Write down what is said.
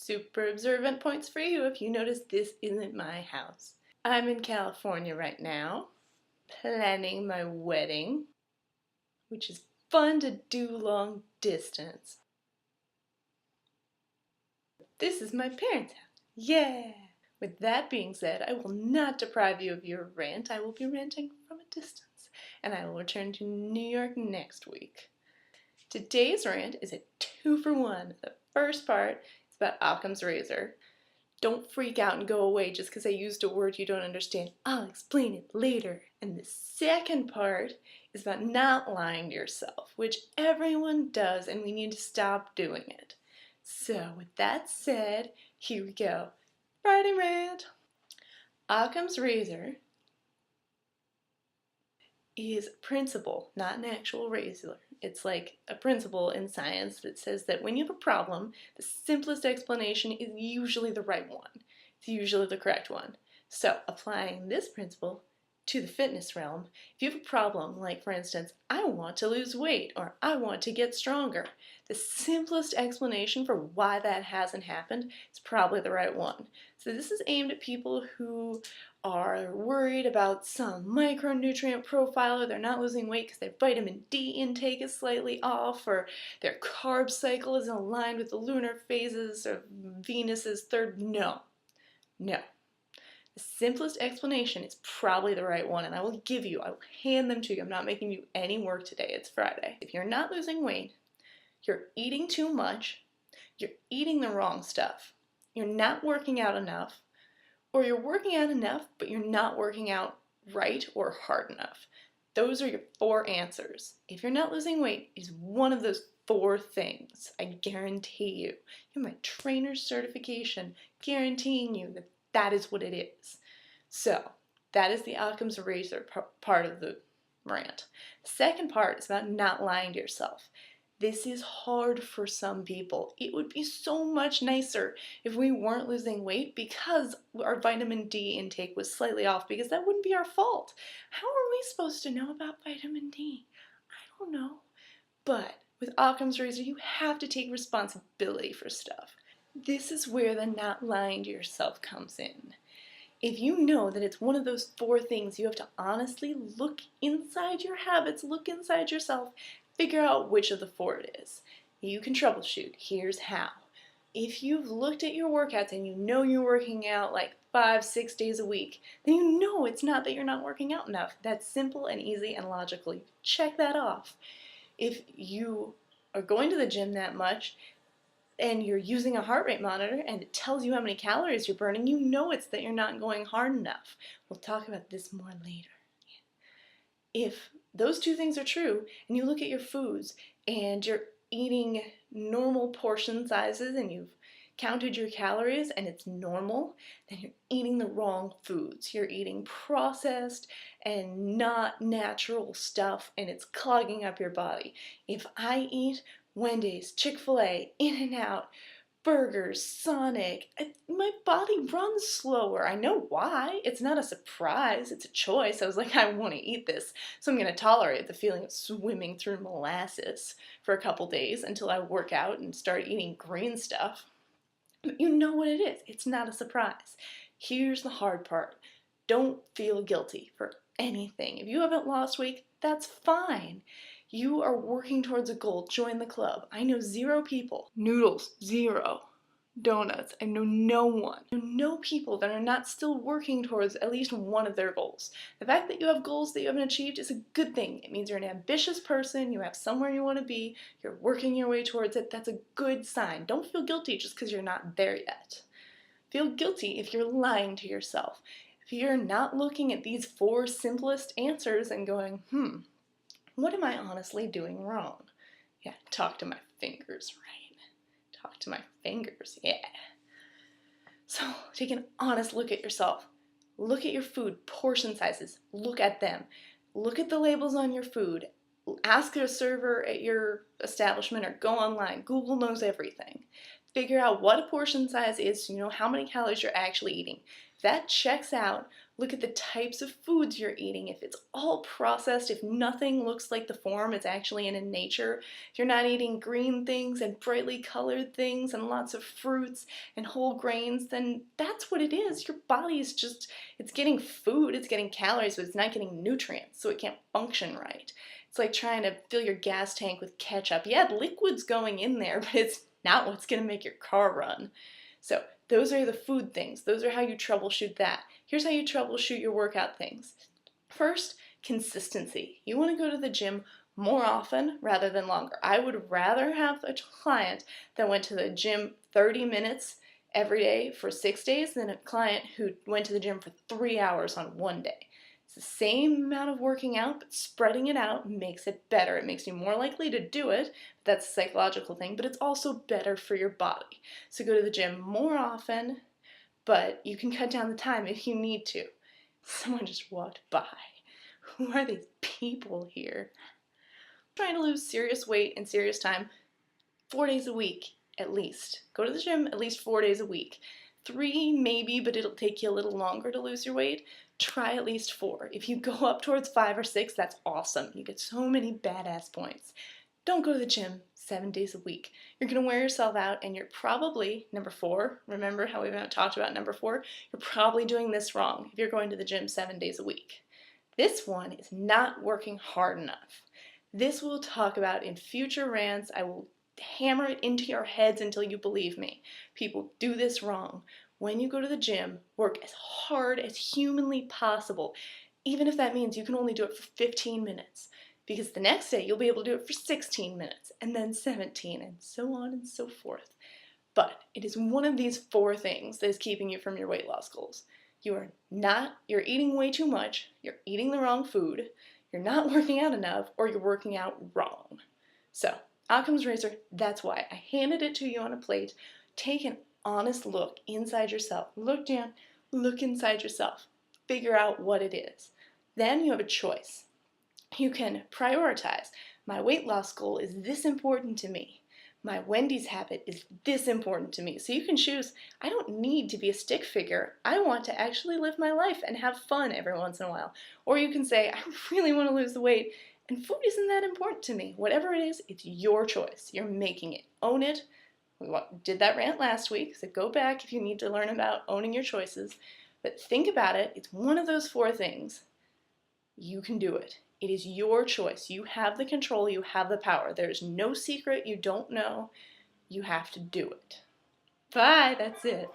Super observant points for you if you notice this isn't my house. I'm in California right now, planning my wedding, which is fun to do long distance. This is my parents' house. Yeah! With that being said, I will not deprive you of your rant. I will be ranting from a distance, and I will return to New York next week. Today's rant is a 2-for-1. The first part is about Occam's razor. Don't freak out and go away just because I used a word you don't understand. I'll explain it later. And the second part is about not lying to yourself, which everyone does, and we need to stop doing it. So with that said, here we go. Friday rant. Occam's razor is a principle, not an actual razor. It's like a principle in science that says that when you have a problem, the simplest explanation is usually the right one. It's usually the correct one. So applying this principle to the fitness realm, if you have a problem, like for instance, I want to lose weight or I want to get stronger, the simplest explanation for why that hasn't happened is probably the right one. So this is aimed at people who are worried about some micronutrient profile, or they're not losing weight because their vitamin D intake is slightly off, or their carb cycle isn't aligned with the lunar phases of Venus's third. No. The simplest explanation is probably the right one, and I will hand them to you. I'm not making you any work today. It's Friday. If you're not losing weight, you're eating too much, you're eating the wrong stuff, you're not working out enough, or you're working out enough, but you're not working out right or hard enough. Those are your 4 answers. If you're not losing weight, it's one of those 4 things. I guarantee you. You have my trainer's certification guaranteeing you that that is what it is. So, that is the Occam's razor part of the rant. The second part is about not lying to yourself. This is hard for some people. It would be so much nicer if we weren't losing weight because our vitamin D intake was slightly off, because that wouldn't be our fault. How are we supposed to know about vitamin D? I don't know. But with Occam's razor, you have to take responsibility for stuff. This is where the not lying to yourself comes in. If you know that it's one of those 4 things, you have to honestly look inside your habits, look inside yourself, figure out which of the 4 it is. You can troubleshoot. Here's how. If you've looked at your workouts and you know you're working out like 5-6 days a week, then you know it's not that you're not working out enough. That's simple and easy and logical. Check that off. If you are going to the gym that much and you're using a heart rate monitor and it tells you how many calories you're burning, you know it's that you're not going hard enough. We'll talk about this more later. If those 2 things are true, and you look at your foods and you're eating normal portion sizes and you've counted your calories and it's normal, then you're eating the wrong foods. You're eating processed and not natural stuff, and it's clogging up your body. If I eat Wendy's, Chick-fil-A, In-N-Out, burgers, Sonic, my body runs slower. I know why. It's not a surprise. It's a choice. I was like, I want to eat this, so I'm going to tolerate the feeling of swimming through molasses for a couple days until I work out and start eating green stuff. But you know what it is. It's not a surprise. Here's the hard part. Don't feel guilty for anything. If you haven't lost weight, that's fine. You are working towards a goal. Join the club. I know 0 people. Noodles, 0. Donuts, I know no one. I know people that are not still working towards at least one of their goals. The fact that you have goals that you haven't achieved is a good thing. It means you're an ambitious person, you have somewhere you want to be, you're working your way towards it. That's a good sign. Don't feel guilty just because you're not there yet. Feel guilty if you're lying to yourself. If you're not looking at these 4 simplest answers and going, what am I honestly doing wrong? Yeah, talk to my fingers, right? Talk to my fingers, yeah. So take an honest look at yourself. Look at your food, portion sizes. Look at them. Look at the labels on your food. Ask a server at your establishment or go online. Google knows everything. Figure out what a portion size is so you know how many calories you're actually eating. If that checks out, Look at the types of foods you're eating. If it's all processed, if nothing looks like the form it's actually in nature, if you're not eating green things and brightly colored things and lots of fruits and whole grains, then that's what it is. Your body is just, it's getting food, it's getting calories, but it's not getting nutrients, so it can't function right. It's like trying to fill your gas tank with ketchup. Yeah, liquid's going in there, but it's not what's going to make your car run. So those are the food things. Those are how you troubleshoot that. Here's how you troubleshoot your workout things. First, consistency. You want to go to the gym more often rather than longer. I would rather have a client that went to the gym 30 minutes every day for 6 days than a client who went to the gym for 3 hours on one day. It's the same amount of working out, but spreading it out makes it better. It makes you more likely to do it. That's a psychological thing, but it's also better for your body. So go to the gym more often, but you can cut down the time if you need to. Someone just walked by. Who are these people here? Trying to lose serious weight in serious time 4 days a week at least. Go to the gym at least 4 days a week. 3 maybe, but it'll take you a little longer to lose your weight. Try at least 4. If you go up towards 5 or 6, that's awesome. You get so many badass points. Don't go to the gym 7 days a week. You're going to wear yourself out, and you're probably, number 4, remember how we haven't talked about number 4? You're probably doing this wrong if you're going to the gym 7 days a week. This one is not working hard enough. This we'll talk about in future rants. I will hammer it into your heads until you believe me. People do this wrong. When you go to the gym, work as hard as humanly possible, even if that means you can only do it for 15 minutes, because the next day you'll be able to do it for 16 minutes, and then 17, and so on and so forth. But it is one of these 4 things that is keeping you from your weight loss goals. You're eating way too much, you're eating the wrong food, you're not working out enough, or you're working out wrong. So, Occam's razor, that's why. I handed it to you on a plate. Take an honest look inside yourself. Look down, look inside yourself. Figure out what it is. Then you have a choice. You can prioritize. My weight loss goal is this important to me. My Wendy's habit is this important to me. So you can choose, I don't need to be a stick figure. I want to actually live my life and have fun every once in a while. Or you can say, I really want to lose the weight and food isn't that important to me. Whatever it is, it's your choice. You're making it. Own it. We did that rant last week, so go back if you need to learn about owning your choices. But think about it. It's one of those 4 things. You can do it. It is your choice. You have the control. You have the power. There's no secret you don't know. You have to do it. Bye. That's it.